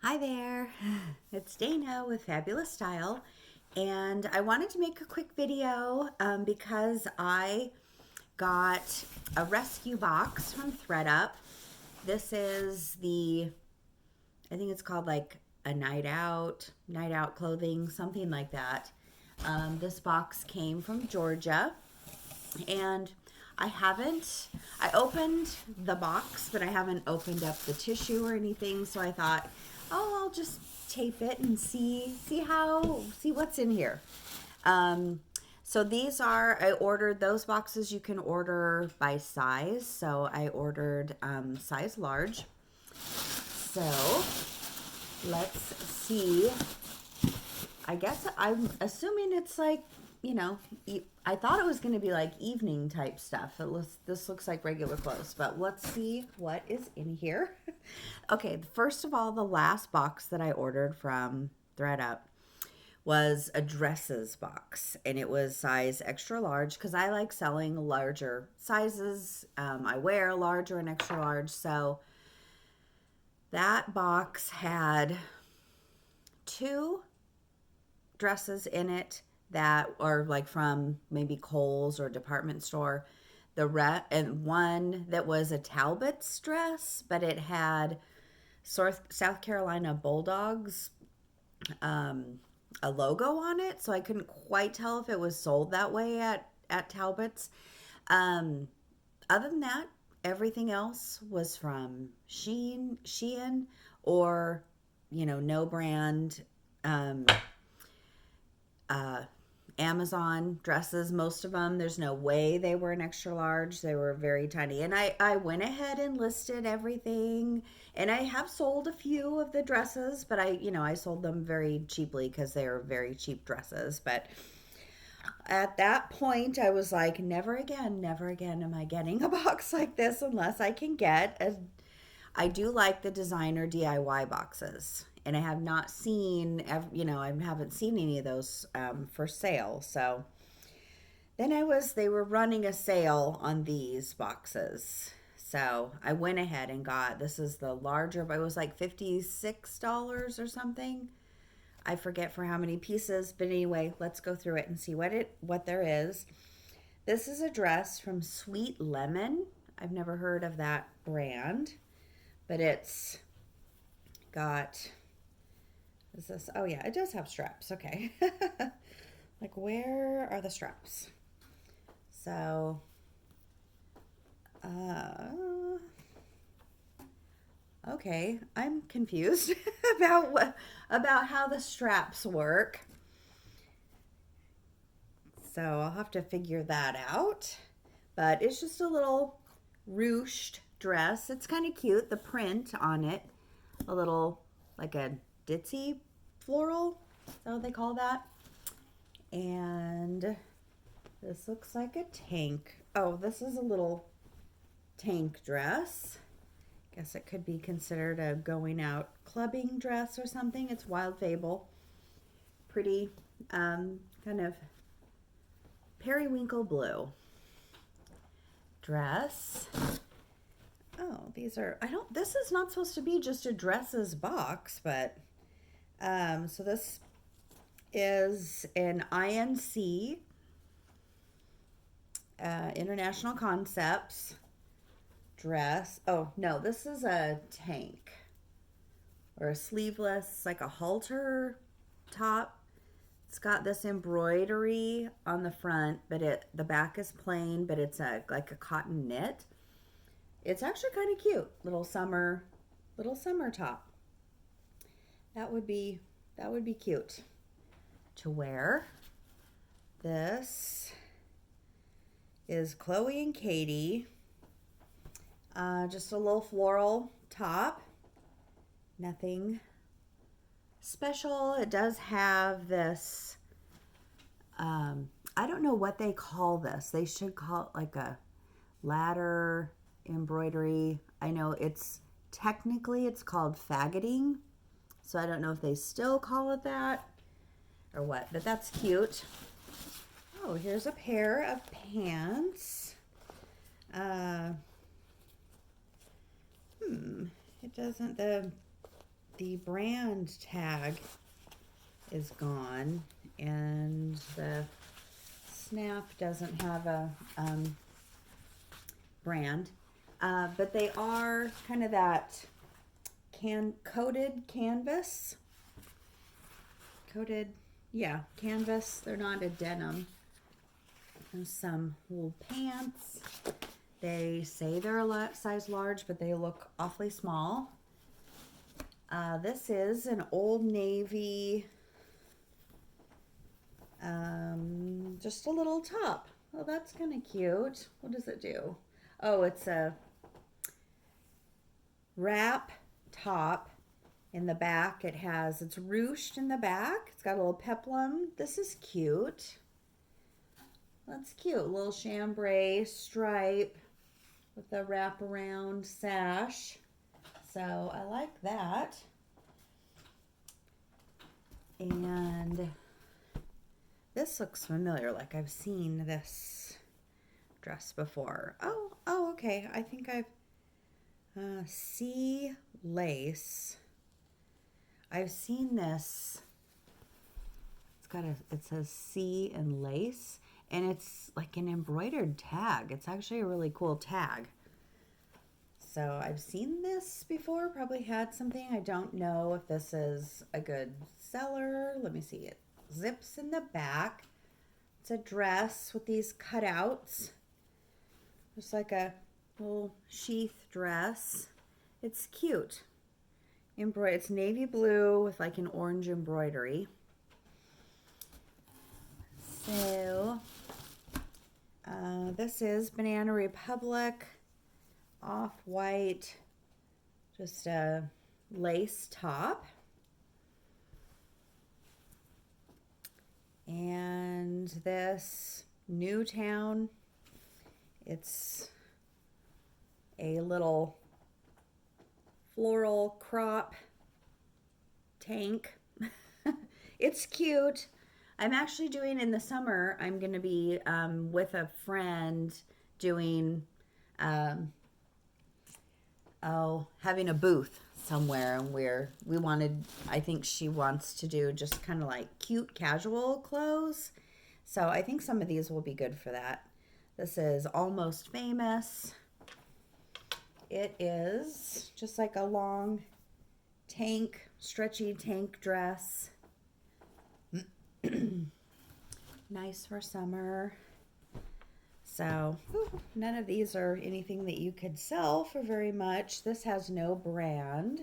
Hi there, it's Dana with Fabulous Style, and I wanted to make a quick video because I got a rescue box from ThredUp. This is I think it's called like a night out clothing, something like that. This box came from Georgia, and I opened the box, but I haven't opened up the tissue or anything, so I thought, oh, I'll just tape it and see what's in here. Um, I ordered those boxes. You can order by size, so I ordered size large. So let's see. I guess I'm assuming it's like, I thought it was going to be like evening type stuff. This looks like regular clothes, but let's see what is in here. Okay, first of all, the last box that I ordered from ThredUp was a dresses box, and it was size extra large because I like selling larger sizes. I wear larger and extra large, so that box had two dresses in it that are like from maybe Kohl's or department store. And one that was a Talbot's dress, but it had South Carolina Bulldogs a logo on it, so I couldn't quite tell if it was sold that way at Talbot's. Um, Other than that, everything else was from Shein, or no brand. Um, uh, Amazon dresses, most of them. There's no way they were an extra large. They were very tiny. And I went ahead and listed everything. And I have sold a few of the dresses, but I sold them very cheaply because they are very cheap dresses. But at that point, I was like, never again am I getting a box like this unless I can get a. I do like the designer DIY boxes, and I have not seen, I haven't seen any of those for sale. So then they were running a sale on these boxes. So I went ahead and this is the larger, but it was like $56 or something. I forget for how many pieces, but anyway, let's go through it and see what there is. This is a dress from Sweet Lemon. I've never heard of that brand, but it's got, is this, oh yeah, it does have straps. Okay. Like, where are the straps? So, okay, I'm confused about how the straps work. So I'll have to figure that out. But it's just a little ruched dress. It's kind of cute. The print on it, a little like a ditzy floral. Is that what they call that? And this looks like a tank. Oh, this is a little tank dress. Guess it could be considered a going out clubbing dress or something. It's Wild Fable. Pretty kind of periwinkle blue dress. Oh, this is not supposed to be just a dresses box, but so this is an INC, International Concepts dress. Oh, no, this is a tank or a sleeveless, like a halter top. It's got this embroidery on the front, but the back is plain, but it's like a cotton knit. It's actually kind of cute. Little summer top. That would be cute to wear. This is Chloe and Katie. Just a little floral top. Nothing special. It does have this, I don't know what they call this. They should call it like a ladder embroidery. I know it's called faggoting. So I don't know if they still call it that or what, but that's cute. Oh, here's a pair of pants. It doesn't, the brand tag is gone, and the snap doesn't have a brand, but they are kind of that coated canvas. Canvas. They're not a denim. There's some wool pants. They say they're a size large, but they look awfully small. This is an Old Navy, just a little top. Oh, that's kind of cute. What does it do? Oh, it's a wrap top. In the back, it's ruched in the back. It's got a little peplum. This is cute. That's cute. A little chambray stripe with a wraparound sash. So I like that. And this looks familiar, like I've seen this dress before. Oh, okay. I think I've sea lace. I've seen this. It says sea and lace, and it's like an embroidered tag. It's actually a really cool tag. So I've seen this before, probably had something. I don't know if this is a good seller. Let me see. It zips in the back. It's a dress with these cutouts. Just like a little sheath dress. It's cute. It's navy blue with like an orange embroidery. So this is Banana Republic off-white, just a lace top. And this Newtown, it's a little floral crop tank. It's cute. I'm actually doing in the summer, I'm going to be with a friend doing, having a booth somewhere, and I think she wants to do just kind of like cute casual clothes. So I think some of these will be good for that. This is Almost Famous. It is just like a long stretchy tank dress. Nice for summer. So none of these are anything that you could sell for very much. This has no brand,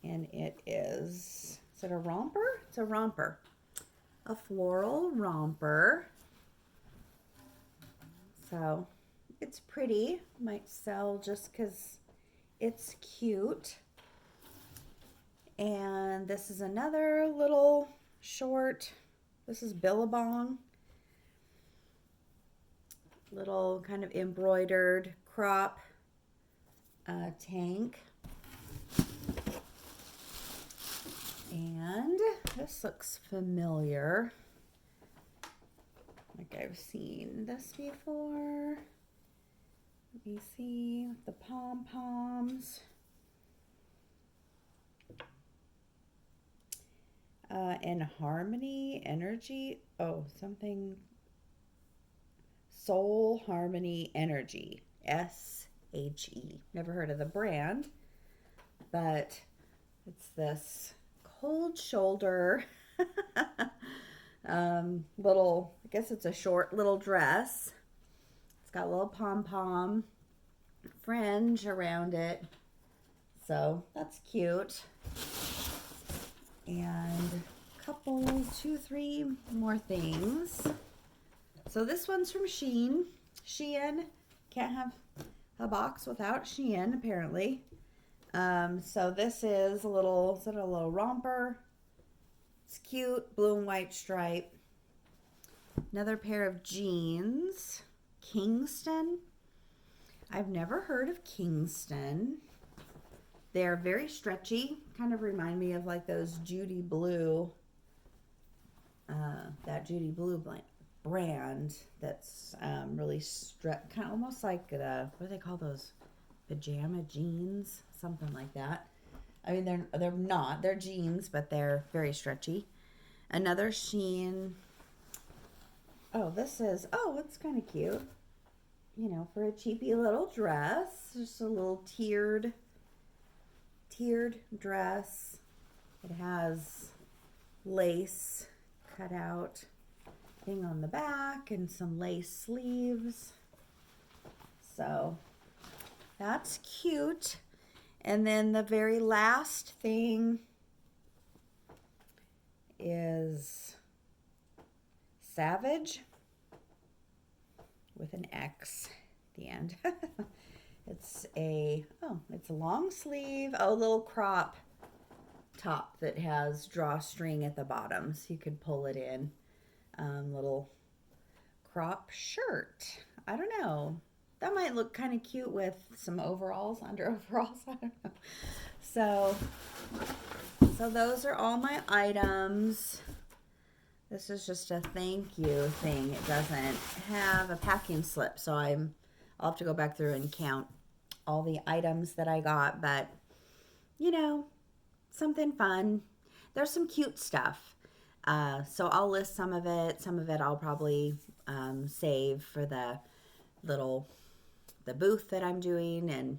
and it is it a romper? It's a romper, a floral romper. So it's pretty. Might sell just because it's cute. And this is another little short. This is Billabong. Little kind of embroidered crop tank. And this looks familiar. Like I've seen this before. Let me see, the pom-poms. And Harmony Energy. Oh, something. Soul Harmony Energy. S-H-E. Never heard of the brand. But it's this cold shoulder little, I guess it's a short little dress. It's got a little pom-pom fringe around it. So that's cute. And a couple, 2, 3 more things. So this one's from Shein. Shein. Can't have a box without Shein, apparently. So this is a little romper. It's cute, blue and white stripe. Another pair of jeans. Kingston. I've never heard of Kingston. They're very stretchy. Kind of remind me of like those Judy Blue. That Judy Blue brand that's really kind of almost like what do they call those? Pajama jeans, something like that. I mean, they're not. They're jeans, but they're very stretchy. Another Shein. Oh, it's kind of cute. You know, for a cheapy little dress. Just a little tiered dress. It has lace cut out thing on the back and some lace sleeves. So that's cute. And then the very last thing is Savage with an X at the end. It's a long sleeve, little crop top that has drawstring at the bottom, so you could pull it in. Little crop shirt. I don't know. That might look kind of cute with some overalls, under overalls. I don't know. So those are all my items. This is just a thank you thing. It doesn't have a packing slip, so I'll have to go back through and count all the items that I got, but you know, something fun. There's some cute stuff. So I'll list some of it. Some of it I'll probably save for the booth that I'm doing, and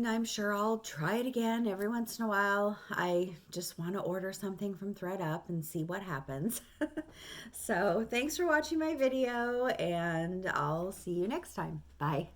I'm sure I'll try it again every once in a while. I just want to order something from ThredUp and see what happens. So thanks for watching my video, and I'll see you next time. Bye.